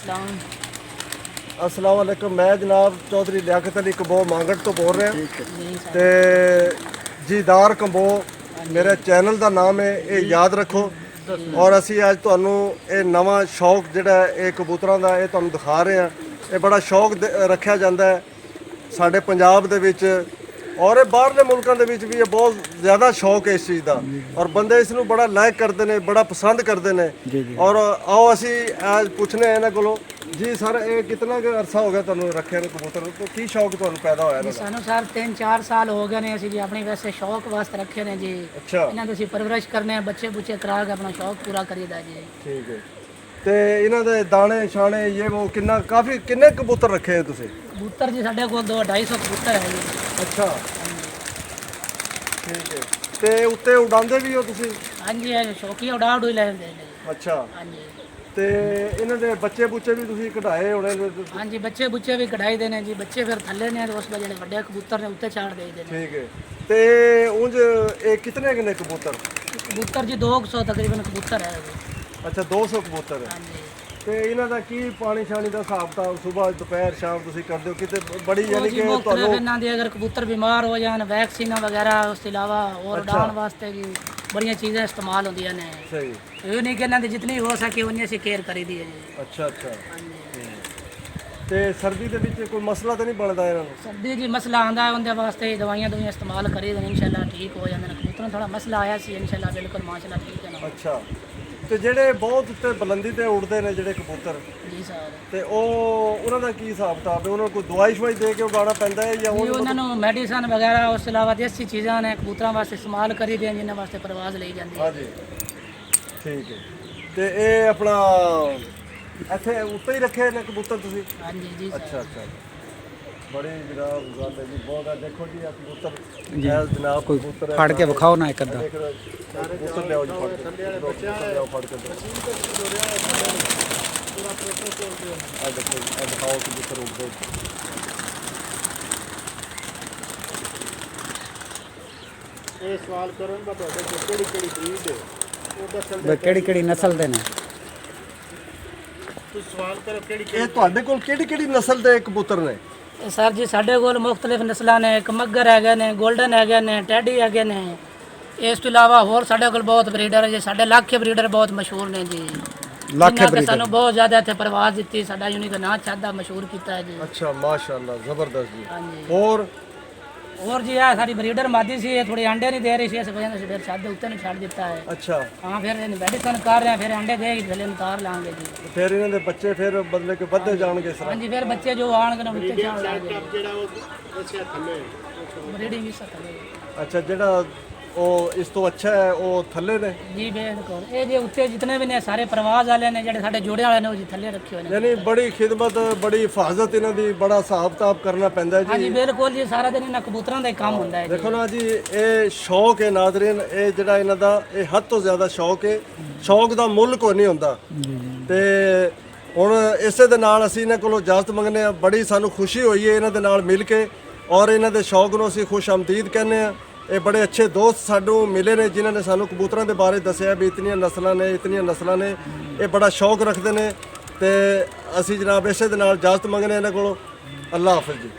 अस्सलाम वालेकुम। मैं जनाब चौधरी लियाकत अली कंबो मांगड़ तो बोल रहा ते जीदार कंबो मेरे चैनल का नाम है, ये याद रखो। और असी अज तुहानू ये नवा शौक जिहड़ा ये कबूतरां दा ये तुहानू दिखा रहे हैं। ये बड़ा शौक रखा जाता है साडे पंजाब दे विच और बाहरले मुल्कों के भी ये बहुत ज़्यादा शौक है इस चीज़ का और बंदे इसनू बड़ा लाइक करते हैं, बड़ा पसंद करते हैं। और आओ असी आज पूछने हैं इन्हों को जी सर ये कितना अरसा हो गया तुहानू रखे कबूतर तो की शौक तुहानू पैदा होया? सानू सर 3-4 साल हो गए ने, जी अपने वैसे शौक वास्ते रखे ने जी। अच्छा, इन्हां दी परवरिश करने बच्चे बुच्चे करा के अपना शौक पूरा करीदा जी। ठीक है। ते इन्हां दे दाने शाने ये वो किन्ना काफ़ी किन्ने कबूतर रखे हैं तुसीं? कबूतर जी साढ़े को 200-250 कबूतर है जी। अच्छा, ठीक है। ते उत्ते उड़ांदे भी हो तुसीं? हाँ जी, शौकिया उड़ा उड़ लेंदे ने। अच्छा, हाँ जी, ते इन्हां दे बच्चे बुच्चे भी तुसीं कढाए होने? हाँ जी, बच्चे बुच्चे भी कढ़ाई देने जी। बच्चे फिर थल्ले ने उस वे जेह्ड़े वड्डे कबूतर ने उत्ते चाड़ दे देने। ठीक है। ते उंज ये कितने किन्ने कबूतर? कबूतर जी 200 तकरीबन कबूतर है जी। अच्छा, 200 कबूतर है। हाँ जी, ਤੇ ਇਹਨਾਂ ਦਾ ਕੀ ਪਾਣੀ ਛਾਣੀ ਦਾ ਹਿਸਾਬ ਤਾਂ ਸਵੇਰ ਦੁਪਹਿਰ ਸ਼ਾਮ ਤੁਸੀਂ ਕਰਦੇ ਹੋ ਕਿਤੇ ਬੜੀ वो ਯਾਨੀ जी ਕਿ मुख्तलिफ ਤੁਹਾਨੂੰ इन्हां दी अगर कबूतर बीमार हो जान वैक्सीन वगैरह उसके अलावा और उड़ान वास्ते की बड़ियां चीज़ें इस्तेमाल होंदियां ने। ਸਹੀ। ये नहीं कि इन्हां दी जितनी हो सके उन्नी असीं केयर करी दी है जी। ਅੱਛਾ ਅੱਛਾ। हाँ जी। ਤੇ ਸਰਦੀ ਦੇ ਵਿੱਚ ਕੋਈ ਮਸਲਾ ਤਾਂ ਨਹੀਂ ਬਣਦਾ ਇਹਨਾਂ ਨੂੰ? सर्दी जी मसला आंदा है उनके वास्ते दवाइयां दुआइयां इस्तेमाल करी देन इंशाल्लाह ठीक हो जांदे ने। कबूतरां थोड़ा मसला आया सी, इंशाल्लाह बिल्कुल माशाल्लाह ठीक है ना। ਅੱਛਾ। ਤੇ ਜਿਹੜੇ ਬਹੁਤ ਉੱਤੇ ਬੁਲੰਦੀ ਤੇ ਉੜਦੇ ਨੇ ਜਿਹੜੇ ਕਬੂतर जी सर ਤੇ ਉਹ ਉਹਨਾਂ ਦਾ ਕੀ ਹਿਸਾਬ ਕਿਤਾਬ ਹੈ? ਉਹਨਾਂ ਨੂੰ ਕੋਈ ਦਵਾਈ ਸ਼ਵਾਈ ਦੇ ਕੇ ਉਡਾਉਣਾ ਪੈਂਦਾ ਹੈ ਜਾਂ जी उन्होंने मेडिसन वगैरह उस अलावा देसी चीज़ां ने कबूतरां वास्ते इस्तेमाल करी देन जिन्हां वास्ते परवाज ली जाती है। ਹਾਂਜੀ ਠੀਕ ਹੈ। ਤੇ ਇਹ ਆਪਣਾ ਇੱਥੇ ਉੱਤੇ ਹੀ ਰੱਖੇ ਨੇ ਕਬੂतर ਤੁਸੀਂ? हाँ जी जी अच्छा अच्छा, बड़ी जनाब गल है जी। बहुत है देखो जी आ कबूतर है जनाब, कबूतर फाड़ के विखाओ ना एक अद्धा। देख रहे हो कबूतर ले आओ जी, फाड़ के ले आओ, फाड़ के दो। आ देखो आ दिखाओ कबूतर उड़ते। ਇਹ ਸਵਾਲ ਕਰਨ ਦਾ ਤੁਹਾਡੇ ਕੋਲ ਕਿਹੜੀ ਕਿਹੜੀ ਬਰੀਡ ਹੈ ਉਹ ਦੱਸਣ ਵੇ ਕਿਹੜੀ ਕਿਹੜੀ ਨਸਲ ਦੇ ਨੇ? ਤੁਸੀਂ ਸਵਾਲ ਕਰੋ ਕਿਹੜੀ ਇਹ ਤੁਹਾਡੇ ਕੋਲ ਕਿਹੜੀ ਕਿਹੜੀ ਨਸਲ ਦੇ ਕਬੂतर ਨੇ? सर जी साढ़े कोल मुख्तलिफ नस्लां ने, एक मगर है ने, गोल्डन है ने, टैडी है ने। इस तो इलावा होर साढ़े कोल बहुत ब्रीडर है जी। साढ़े लाखे ब्रीडर बहुत मशहूर ने जी। लाखे ब्रीडर सानू बहुत ज़्यादा इत्थे परवाज दी, साडा यूनिक नाम चाहदा मशहूर किया है जी। अच्छा माशाल्लाह जबरदस्त जी। हाँ जी। और जी आ सारी ब्रीडर मादी सी, ये थोड़ी अंडे नहीं दे रही सी, इस वजह से फिर छत उत्ते नहीं छड़ दिता है। अच्छा, हाँ फिर मेडिसन कर रहे हैं, फिर अंडे देगी थले उतार लांगे जी। फिर इन्हां दे बच्चे फिर बदले के बद्धे जाणगे इस हाँ तरह? जी, फिर बच्चे जो आणगे ना उत्ते छड़ लांगे ਜਿਹੜਾ ਉਹ ਦੱਸਿਆ ਥੱਲੇ ब्रीडिंग भी सकते अच्छा, ਜਿਹੜਾ ਉਹ ਇਸ ਤੋਂ ਅੱਛਾ ਹੈ ਉਹ ਥੱਲੇ ਨੇ? जी बिल्कुल। ये जे उत्ते जितने भी ने सारे प्रवास वाले ने जेडे साडे जोड़े वाले ने वो जी थल्ले रखे हुए ने। यानी बड़ी खिदमत बड़ी हिफाजत इन्हां दी बड़ा हिसाब किताब करना पैंदा है हाँ जी। जी बिल्कुल जी, सारा दिन इन्हां कबूतरां दा ही काम हुंदा है जी। देखो ना जी ਇਹ ਸ਼ੌਕ ਹੈ ਨਾਜ਼ਰੀਨ, ਇਹ ਜਿਹੜਾ ਇਹਨਾਂ ਦਾ ਇਹ ਹੱਦ ਤੋਂ ਜ਼ਿਆਦਾ ਸ਼ੌਕ ਹੈ। ਸ਼ੌਕ ਦਾ ਮੁੱਲ ਕੋਈ ਨਹੀਂ ਹੁੰਦਾ। ਤੇ ਹੁਣ ਇਸੇ ਦੇ ਨਾਲ ਅਸੀਂ ਇਹਨਾਂ ਕੋਲੋਂ ਇਜਾਜ਼ਤ ਮੰਗਨੇ ਆ। ਬੜੀ ਸਾਨੂੰ ਖੁਸ਼ੀ ਹੋਈ ਹੈ ਇਹਨਾਂ ਦੇ ਨਾਲ ਮਿਲ ਕੇ ਔਰ ਇਹਨਾਂ ਦੇ ਸ਼ੌਕ ਨੂੰ ਅਸੀਂ ਖੁਸ਼ ਆਮਦੀਦ ਕਹਿੰਦੇ ਆ। ਇਹ ਬੜੇ ਅੱਛੇ ਦੋਸਤ ਸਾਨੂੰ ਮਿਲੇ ਨੇ ਜਿਨ੍ਹਾਂ ਨੇ ਸਾਨੂੰ ਕਬੂਤਰਾਂ ਦੇ ਬਾਰੇ ਦੱਸਿਆ ਵੀ ਇਤਨੀਆਂ ਨਸਲਾਂ ਨੇ, ਇਤਨੀਆਂ ਨਸਲਾਂ ਨੇ। ਇਹ ਬੜਾ ਸ਼ੌਕ ਰੱਖਦੇ ਨੇ ਤੇ ਅਸੀਂ ਜਨਾਬ ਇਸੇ ਦੇ ਨਾਲ ਇਜਾਜ਼ਤ ਮੰਗਨੇ ਇਹਨਾਂ ਕੋਲੋਂ। ਅੱਲਾ ਹਾਫਿਜ਼ ਜੀ।